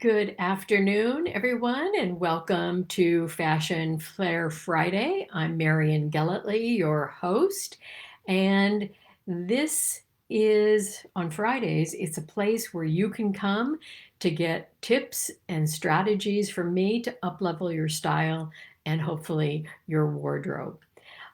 Good afternoon, everyone, and welcome to Fashion Flair Friday. I'm Marian Gellatly, your host, and this is on Fridays. It's a place where you can come to get tips and strategies from me to uplevel your style and hopefully your wardrobe.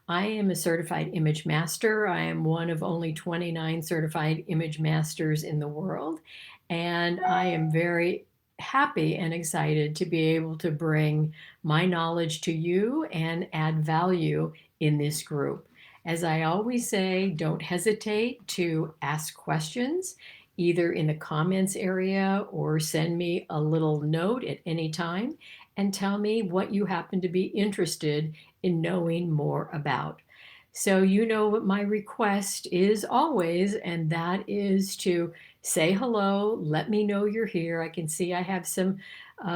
I am a certified image master. I am one of only 29 certified image masters in the world. And I am very happy and excited to be able to bring my knowledge to you and add value in this group. As I always say, don't hesitate to ask questions either in the comments area or send me a little note at any time and tell me what you happen to be interested in knowing more about. So, you know what my request is always, and that is to say hello, let me know you're here. I can see I have some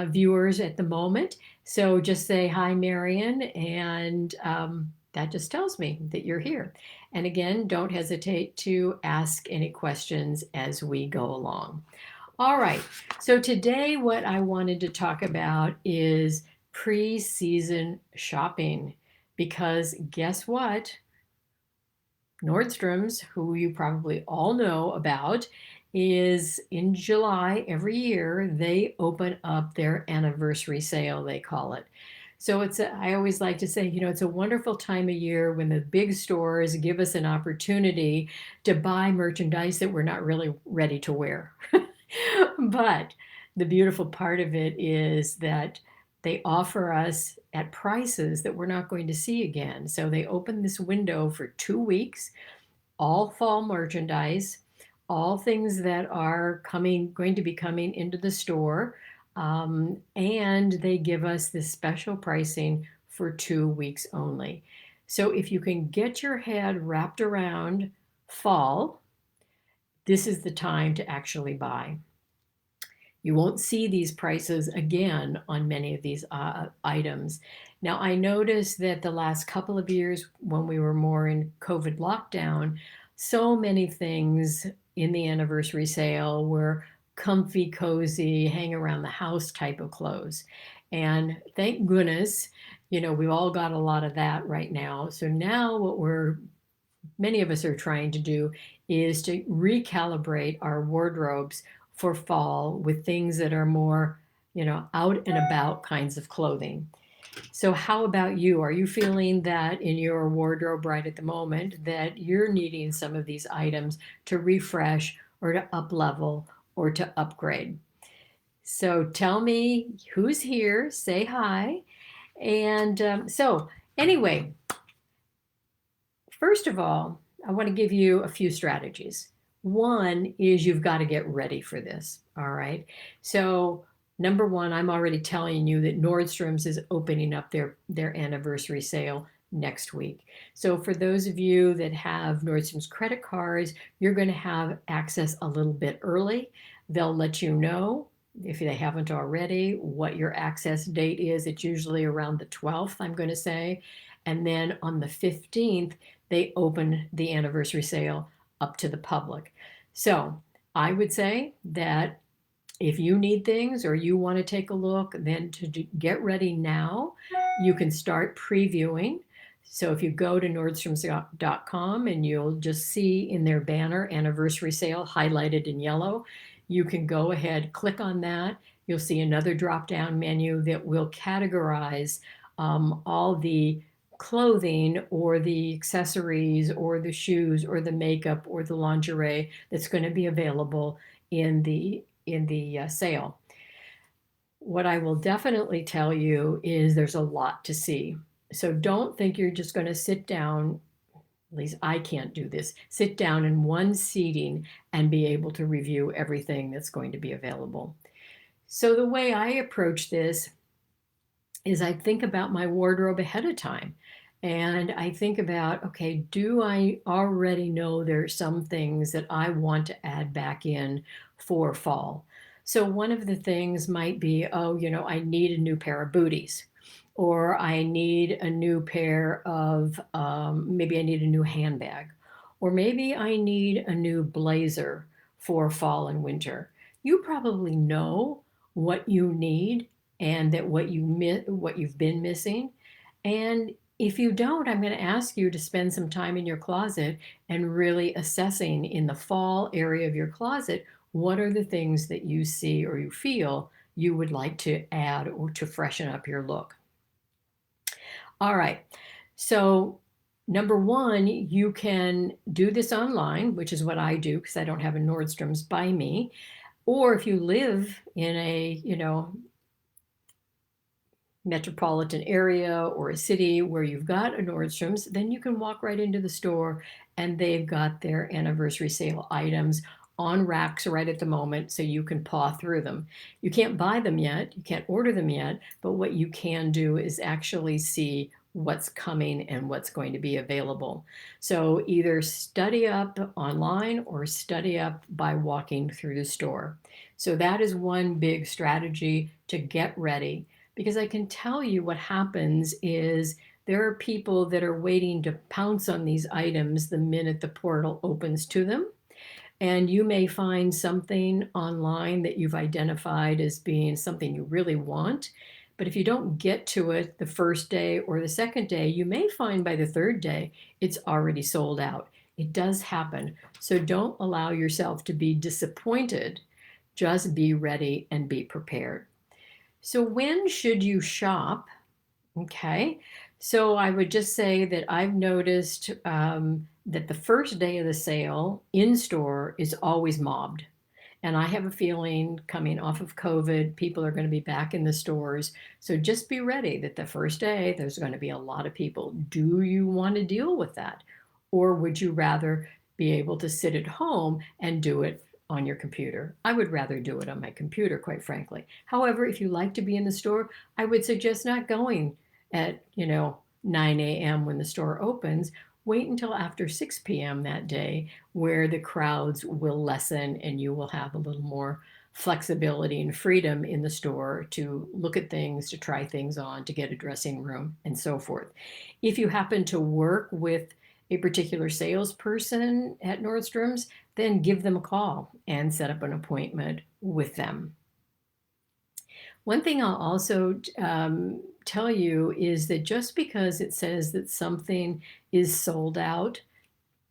viewers at the moment. So, just say hi, Marian, and that just tells me that you're here. And again, don't hesitate to ask any questions as we go along. All right. So today, what I wanted to talk about is pre-season shopping because guess what? Nordstrom's, who you probably all know about, is in July every year, they open up their anniversary sale, they call it. So I always like to say, it's a wonderful time of year when the big stores give us an opportunity to buy merchandise that we're not really ready to wear. But the beautiful part of it is that they offer us at prices that we're not going to see again. So they open this window for 2 weeks, all fall merchandise, all things that are going to be coming into the store. And they give us this special pricing for 2 weeks only. So if you can get your head wrapped around fall, this is the time to actually buy. You won't see these prices again on many of these items. Now, I noticed that the last couple of years when we were more in COVID lockdown, so many things in the anniversary sale were comfy, cozy, hang around the house type of clothes. And thank goodness, we've all got a lot of that right now. So now many of us are trying to do is to recalibrate our wardrobes for fall with things that are more, out and about kinds of clothing. So, how about you? Are you feeling that in your wardrobe right at the moment that you're needing some of these items to refresh or to up level or to upgrade? So, tell me who's here, say hi. And anyway, first of all, I want to give you a few strategies. One is you've got to get ready for this. All right. So, number one, I'm already telling you that Nordstrom's is opening up their anniversary sale next week. So, for those of you that have Nordstrom's credit cards, you're going to have access a little bit early. They'll let you know, if they haven't already, what your access date is. It's usually around the 12th, I'm going to say. And then on the 15th, they open the anniversary sale up to the public. So I would say that if you need things or you want to take a look, then to get ready now, you can start previewing. So if you go to Nordstroms.com and you'll just see in their banner anniversary sale highlighted in yellow, you can go ahead, click on that. You'll see another drop down menu that will categorize all the clothing or the accessories or the shoes or the makeup or the lingerie that's going to be available in the sale. What I will definitely tell you is there's a lot to see. So don't think you're just going to sit down, at least I can't do this, sit down in one seating and be able to review everything that's going to be available. So the way I approach this is I think about my wardrobe ahead of time. And I think about, okay, do I already know there's some things that I want to add back in for fall? So one of the things might be, oh, I need a new pair of booties, or I need a new pair of, maybe I need a new handbag, or maybe I need a new blazer for fall and winter. You probably know what you need and that what you've been missing. And if you don't, I'm going to ask you to spend some time in your closet and really assessing in the fall area of your closet, what are the things that you see or you feel you would like to add or to freshen up your look. All right. So, number one, you can do this online, which is what I do because I don't have a Nordstrom's by me. Or if you live in a, metropolitan area or a city where you've got a Nordstrom's, then you can walk right into the store and they've got their anniversary sale items on racks right at the moment so you can paw through them. You can't buy them yet, you can't order them yet, but what you can do is actually see what's coming and what's going to be available. So either study up online or study up by walking through the store. So that is one big strategy to get ready, because I can tell you what happens is there are people that are waiting to pounce on these items the minute the portal opens to them. And you may find something online that you've identified as being something you really want. But if you don't get to it the first day or the second day, you may find by the third day it's already sold out. It does happen. So don't allow yourself to be disappointed. Just be ready and be prepared. So when should you shop? Okay, so I would just say that I've noticed that the first day of the sale in store is always mobbed. And I have a feeling coming off of COVID, people are going to be back in the stores. So just be ready that the first day there's going to be a lot of people. Do you want to deal with that? Or would you rather be able to sit at home and do it on your computer? I would rather do it on my computer, quite frankly. However, if you like to be in the store, I would suggest not going at 9 a.m. when the store opens. Wait until after 6 p.m. that day, where the crowds will lessen and you will have a little more flexibility and freedom in the store to look at things, to try things on, to get a dressing room, and so forth. If you happen to work with a particular salesperson at Nordstrom's, then give them a call and set up an appointment with them. One thing I'll also tell you is that just because it says that something is sold out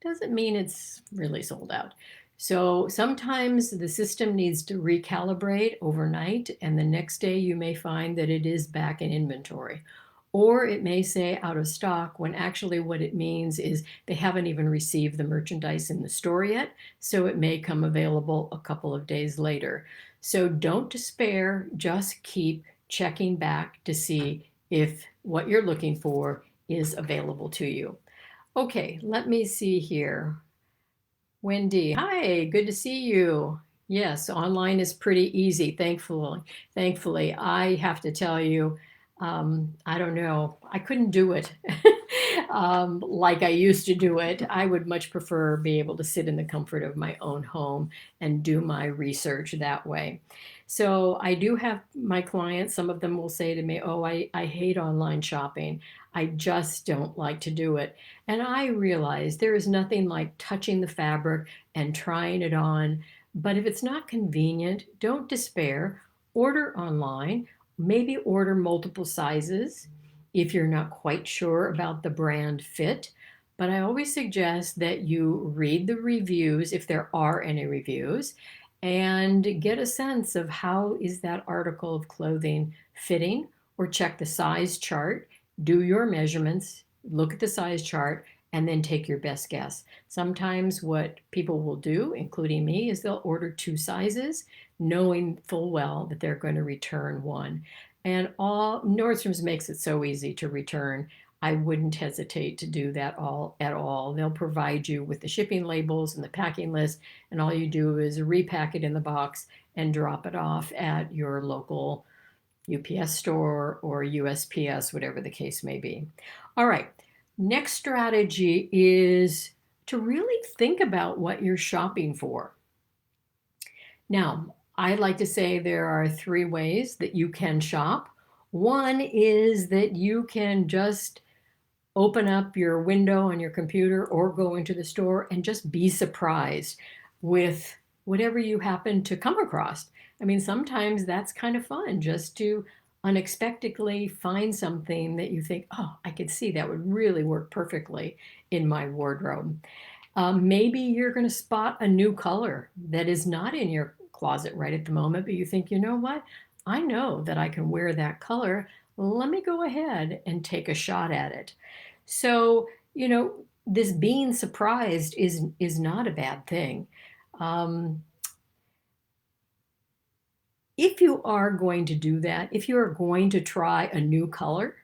doesn't mean it's really sold out. So sometimes the system needs to recalibrate overnight, and the next day you may find that it is back in inventory. Or it may say out of stock when actually what it means is they haven't even received the merchandise in the store yet, so it may come available a couple of days later. So don't despair, just keep checking back to see if what you're looking for is available to you. Okay, let me see here. Wendy, hi, good to see you. Yes, online is pretty easy, thankfully. Thankfully, I have to tell you, I don't know, I couldn't do it like I used to do it. I would much prefer be able to sit in the comfort of my own home and do my research that way. So I do have my clients, some of them will say to me, oh, I hate online shopping. I just don't like to do it. And I realize there is nothing like touching the fabric and trying it on. But if it's not convenient, don't despair. Order online, maybe order multiple sizes if you're not quite sure about the brand fit. But I always suggest that you read the reviews, if there are any reviews, and get a sense of how is that article of clothing fitting, or check the size chart, do your measurements, look at the size chart, and then take your best guess. Sometimes what people will do, including me, is they'll order two sizes, knowing full well that they're going to return one. And all Nordstrom's makes it so easy to return. I wouldn't hesitate to do that at all. They'll provide you with the shipping labels and the packing list, and all you do is repack it in the box and drop it off at your local UPS store or USPS, whatever the case may be. All right, next strategy is to really think about what you're shopping for. Now, I'd like to say there are three ways that you can shop. One is that you can just open up your window on your computer or go into the store and just be surprised with whatever you happen to come across. I mean, sometimes that's kind of fun just to unexpectedly find something that you think, oh, I could see that would really work perfectly in my wardrobe. Maybe you're going to spot a new color that is not in your closet right at the moment, but you think, you know what? I know that I can wear that color. Let me go ahead and take a shot at it. So, this being surprised is not a bad thing. Um, if you are going to do that, if you are going to try a new color,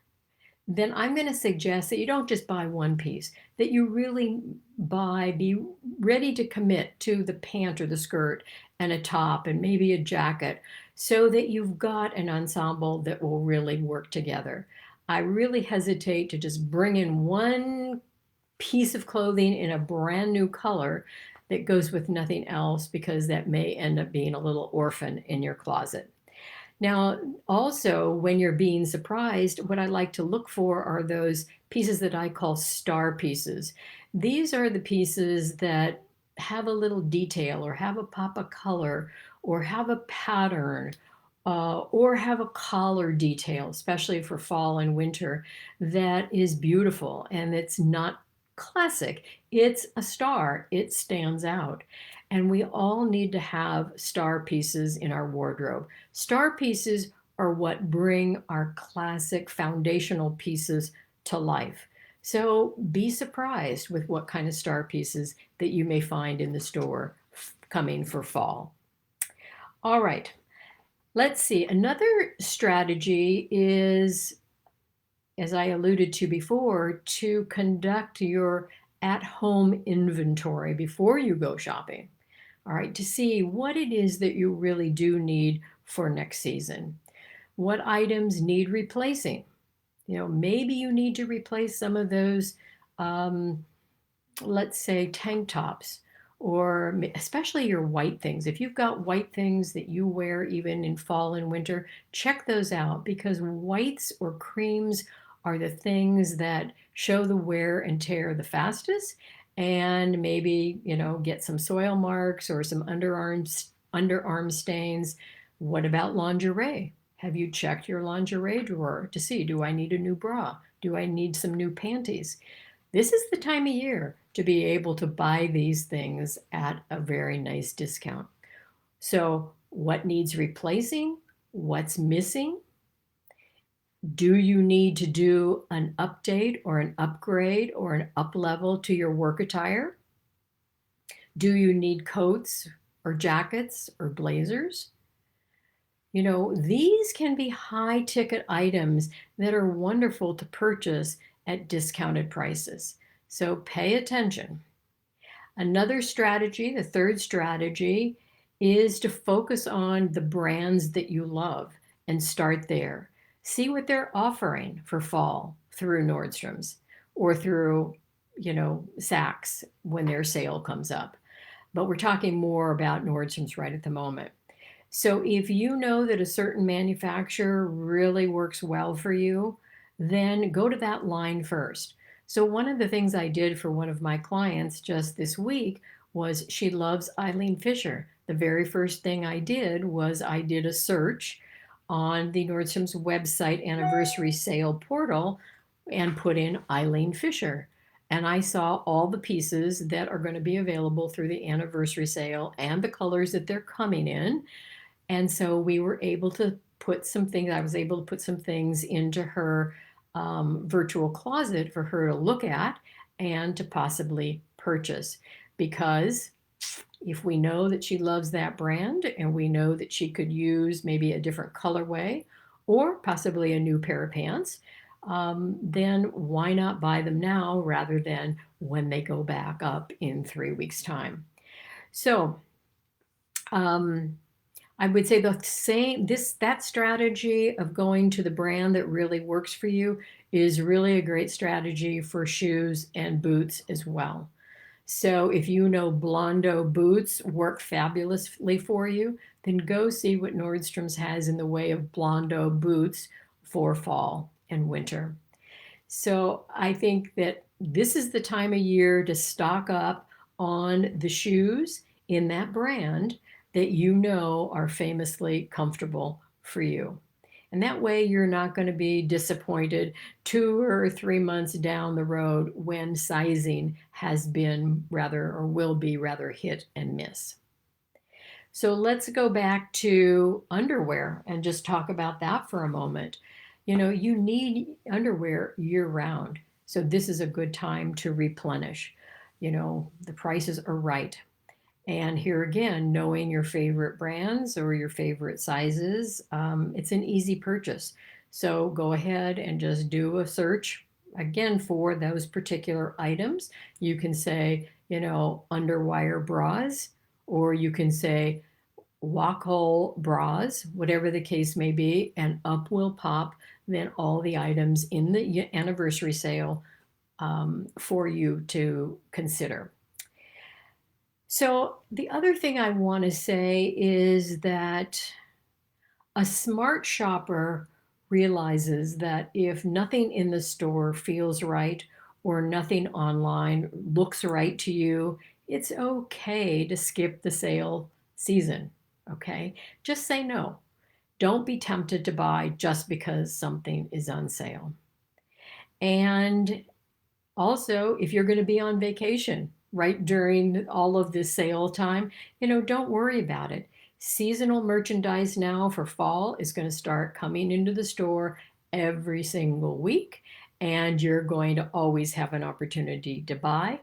then I'm going to suggest that you don't just buy one piece, that you really be ready to commit to the pant or the skirt and a top and maybe a jacket so that you've got an ensemble that will really work together. I really hesitate to just bring in one piece of clothing in a brand new color that goes with nothing else because that may end up being a little orphan in your closet. Now, also, when you're being surprised, what I like to look for are those pieces that I call star pieces. These are the pieces that have a little detail or have a pop of color or have a pattern or have a collar detail, especially for fall and winter, that is beautiful and it's not classic. It's a star, it stands out. And we all need to have star pieces in our wardrobe. Star pieces are what bring our classic foundational pieces to life. So be surprised with what kind of star pieces that you may find in the store coming for fall. All right, let's see. Another strategy is, as I alluded to before, to conduct your at home inventory before you go shopping. All right, to see what it is that you really do need for next season. What items need replacing? Maybe you need to replace some of those, um, let's say, tank tops, or especially your white things. If you've got white things that you wear even in fall and winter, check those out because whites or creams are the things that show the wear and tear the fastest. And maybe, get some soil marks or some underarm stains. What about lingerie? Have you checked your lingerie drawer to see, do I need a new bra? Do I need some new panties? This is the time of year to be able to buy these things at a very nice discount. So, what needs replacing? What's missing? Do you need to do an update or an upgrade or an up level to your work attire? Do you need coats or jackets or blazers? These can be high ticket items that are wonderful to purchase at discounted prices. So pay attention. Another strategy, the third strategy, is to focus on the brands that you love and start there. See what they're offering for fall through Nordstrom's or through, Saks when their sale comes up. But we're talking more about Nordstrom's right at the moment. So if you know that a certain manufacturer really works well for you, then go to that line first. So one of the things I did for one of my clients just this week was she loves Eileen Fisher. The very first thing I did was I did a search on the Nordstrom's website anniversary sale portal and put in Eileen Fisher. And I saw all the pieces that are going to be available through the anniversary sale and the colors that they're coming in. And so we were able to put some things, I was able to put some things into her virtual closet for her to look at and to possibly purchase. Because if we know that she loves that brand and we know that she could use maybe a different colorway or possibly a new pair of pants, then why not buy them now rather than when they go back up in 3 weeks' time? So, I would say that strategy of going to the brand that really works for you is really a great strategy for shoes and boots as well. So if you know Blondo boots work fabulously for you, then go see what Nordstrom's has in the way of Blondo boots for fall and winter. So I think that this is the time of year to stock up on the shoes in that brand that you know are famously comfortable for you. And that way you're not going to be disappointed 2 or 3 months down the road when sizing has been rather or will be rather hit and miss. So let's go back to underwear and just talk about that for a moment. You know, you need underwear year round. So this is a good time to replenish. You know, the prices are right. And here again, knowing your favorite brands or your favorite sizes, it's an easy purchase. So go ahead and just do a search again for those particular items. You can say, you know, underwire bras, or you can say Wacol bras, whatever the case may be, and up will pop then all the items in the anniversary sale for you to consider. So, the other thing I want to say is that a smart shopper realizes that if nothing in the store feels right or nothing online looks right to you, it's okay to skip the sale season. Okay? Just say no. Don't be tempted to buy just because something is on sale. And also, if you're going to be on vacation right during all of this sale time, you know, don't worry about it. Seasonal merchandise now for fall is going to start coming into the store every single week, and you're going to always have an opportunity to buy.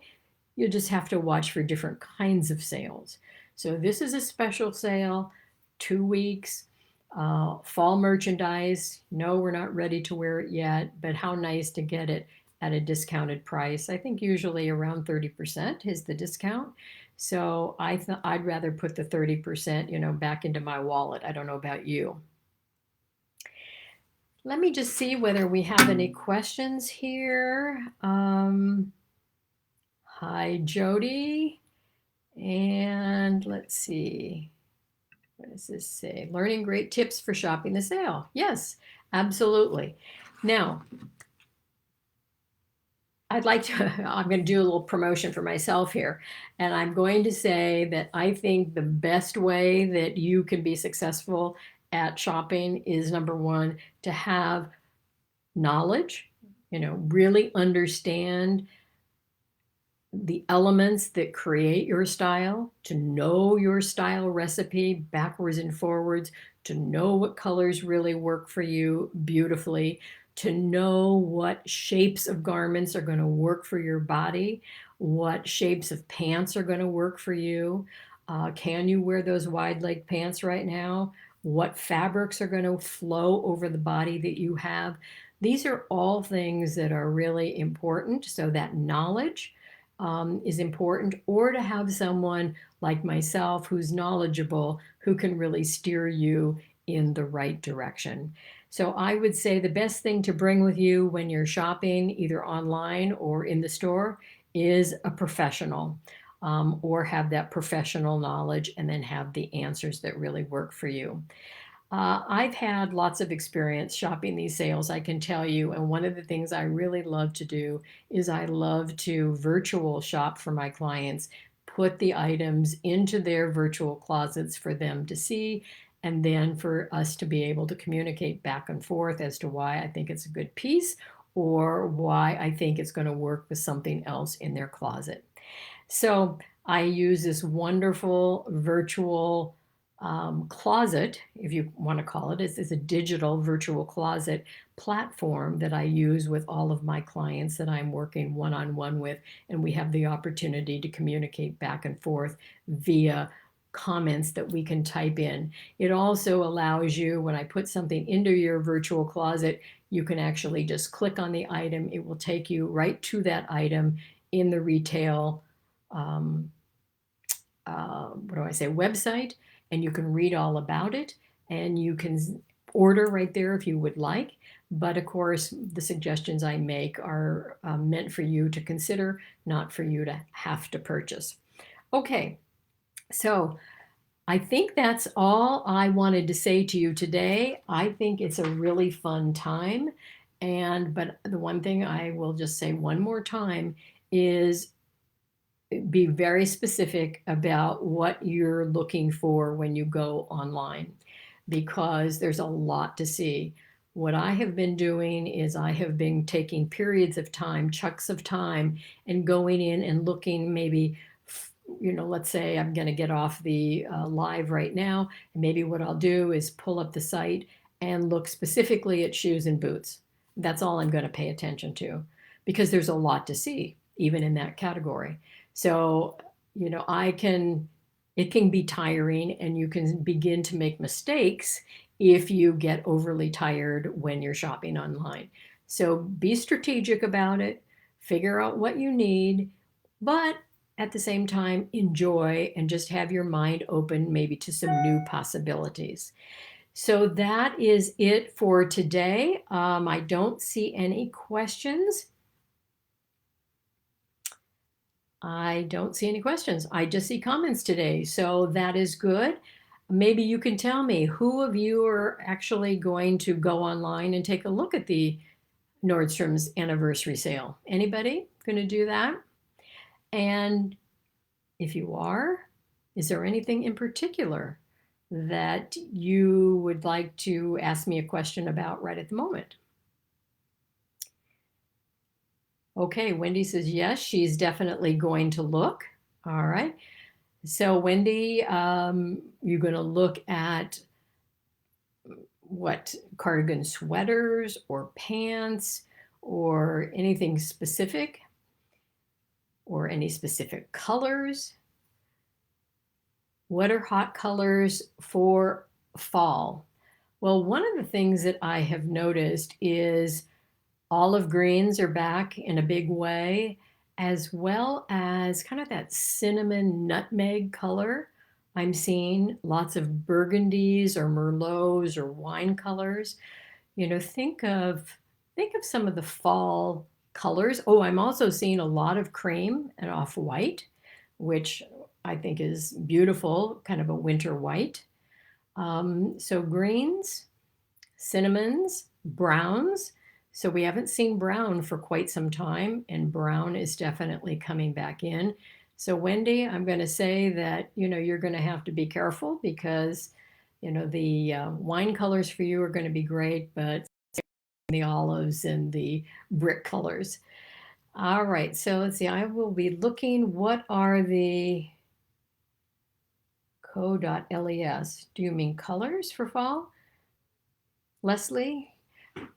You just have to watch for different kinds of sales. So, this is a special sale, 2 weeks. Fall merchandise. No, we're not ready to wear it yet, but how nice to get it at a discounted price. I think usually around 30% is the discount. So I'd rather put the 30%, you know, back into my wallet. I don't know about you. Let me just see whether we have any questions here. Hi, Jody. And let's see. What does this say? Learning great tips for shopping the sale. Yes, absolutely. Now, I'd like to, I'm going to do a little promotion for myself here. And I'm going to say that I think the best way that you can be successful at shopping is number one, to have knowledge, you know, really understand the elements that create your style, to know your style recipe backwards and forwards, to know what colors really work for you beautifully, to know what shapes of garments are going to work for your body, what shapes of pants are going to work for you. Can you wear those wide leg pants right now? What fabrics are going to flow over the body that you have? These are all things that are really important. So that knowledge is important, or to have someone like myself who's knowledgeable, who can really steer you in the right direction. So I would say the best thing to bring with you when you're shopping, either online or in the store, is a professional, or have that professional knowledge and then have the answers that really work for you. I've had lots of experience shopping these sales, I can tell you. And one of the things I really love to do is I love to virtual shop for my clients, put the items into their virtual closets for them to see, and then for us to be able to communicate back and forth as to why I think it's a good piece or why I think it's going to work with something else in their closet. So I use this wonderful virtual closet, if you want to call it. It's a digital virtual closet platform that I use with all of my clients that I'm working one on one with. And we have the opportunity to communicate back and forth via comments that we can type in. It also allows you, when I put something into your virtual closet, you can actually just click on the item. It will take you right to that item in the retail website, and you can read all about it, and you can order right there if you would like. But of course, the suggestions I make are meant for you to consider, not for you to have to purchase. Okay, so I think that's all I wanted to say to you today. I think it's a really fun time. But the one thing I will just say one more time is be very specific about what you're looking for when you go online, because there's a lot to see. What I have been doing is I have been taking periods of time, chunks of time, and going in and looking maybe, let's say I'm going to get off the live right now. And maybe what I'll do is pull up the site and look specifically at shoes and boots. That's all I'm going to pay attention to, because there's a lot to see, even in that category. So, it can be tiring, and you can begin to make mistakes if you get overly tired when you're shopping online. So be strategic about it, figure out what you need, but at the same time, enjoy and just have your mind open maybe to some new possibilities. So that is it for today. I don't see any questions. I don't see any questions. I just see comments today. So that is good. Maybe you can tell me who of you are actually going to go online and take a look at the Nordstrom's anniversary sale. Anybody going to do that? And if you are, is there anything in particular that you would like to ask me a question about right at the moment? Okay, Wendy says yes, she's definitely going to look. All right. So Wendy, you're going to look at what, cardigan sweaters or pants or anything specific, or any specific colors? What are hot colors for fall? Well, one of the things that I have noticed is olive greens are back in a big way, as well as kind of that cinnamon nutmeg color. I'm seeing lots of burgundies or merlots or wine colors. Think of some of the fall colors. Oh, I'm also seeing a lot of cream and off-white, which I think is beautiful, kind of a winter white. So greens, cinnamons, browns. So we haven't seen brown for quite some time, and brown is definitely coming back in. So Wendy, I'm going to say that, you're going to have to be careful, because, the wine colors for you are going to be great, but the olives and the brick colors. All right, so let's see, I will be looking, what are the co.les? Do you mean colors for fall? Leslie?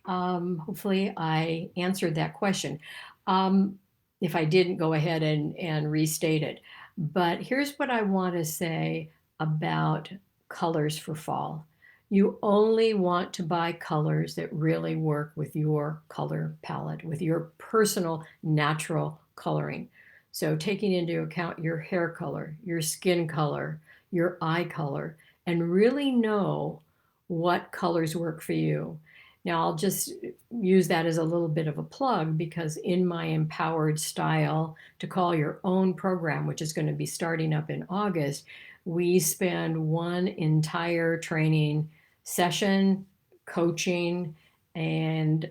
Hopefully I answered that question. If I didn't, go ahead and restate it. But here's what I want to say about colors for fall. You only want to buy colors that really work with your color palette, with your personal natural coloring. So taking into account your hair color, your skin color, your eye color, and really know what colors work for you. Now, I'll just use that as a little bit of a plug, because in my Empowered Style to Call Your Own program, which is going to be starting up in August, we spend one entire training session, coaching, and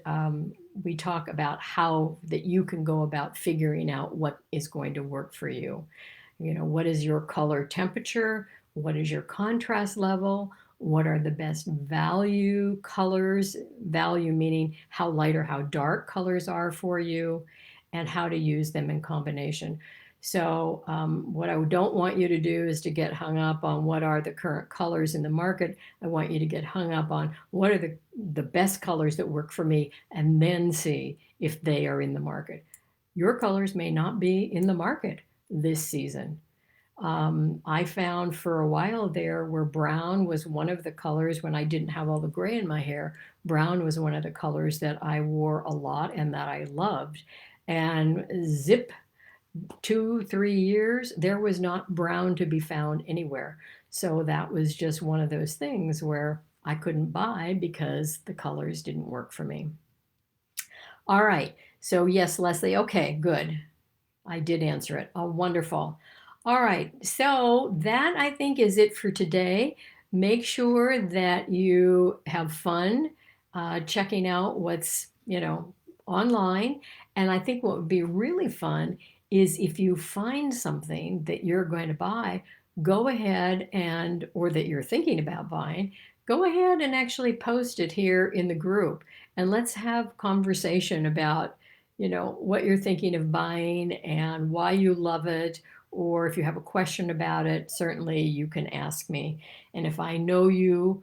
we talk about how that you can go about figuring out what is going to work for you. What is your color temperature? What is your contrast level? What are the best value colors? Value meaning how light or how dark colors are for you, and how to use them in combination. So what I don't want you to do is to get hung up on what are the current colors in the market. I want you to get hung up on what are the best colors that work for me, and then see if they are in the market. Your colors may not be in the market this season. I found for a while there where brown was one of the colors, when I didn't have all the gray in my hair, brown was one of the colors that I wore a lot and that I loved. And zip, 2-3 years, there was not brown to be found anywhere. So that was just one of those things where I couldn't buy because the colors didn't work for me. All right. So yes, Leslie. Okay, good. I did answer it. Oh, wonderful. All right. So that, I think, is it for today. Make sure that you have fun checking out what's, online. And I think what would be really fun is if you find something that you're going to buy, go ahead and, or that you're thinking about buying, go ahead and actually post it here in the group. And let's have conversation about, what you're thinking of buying and why you love it. Or if you have a question about it, certainly you can ask me. And if I know you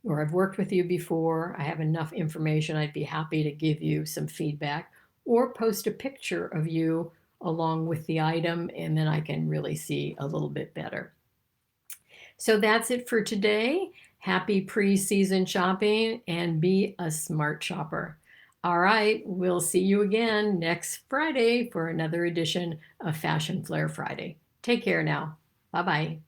or I've worked with you before, I have enough information, I'd be happy to give you some feedback or post a picture of you along with the item, and then I can really see a little bit better. So that's it for today. Happy pre-season shopping and be a smart shopper. All right, we'll see you again next Friday for another edition of Fashion Flair Friday. Take care now. Bye-bye.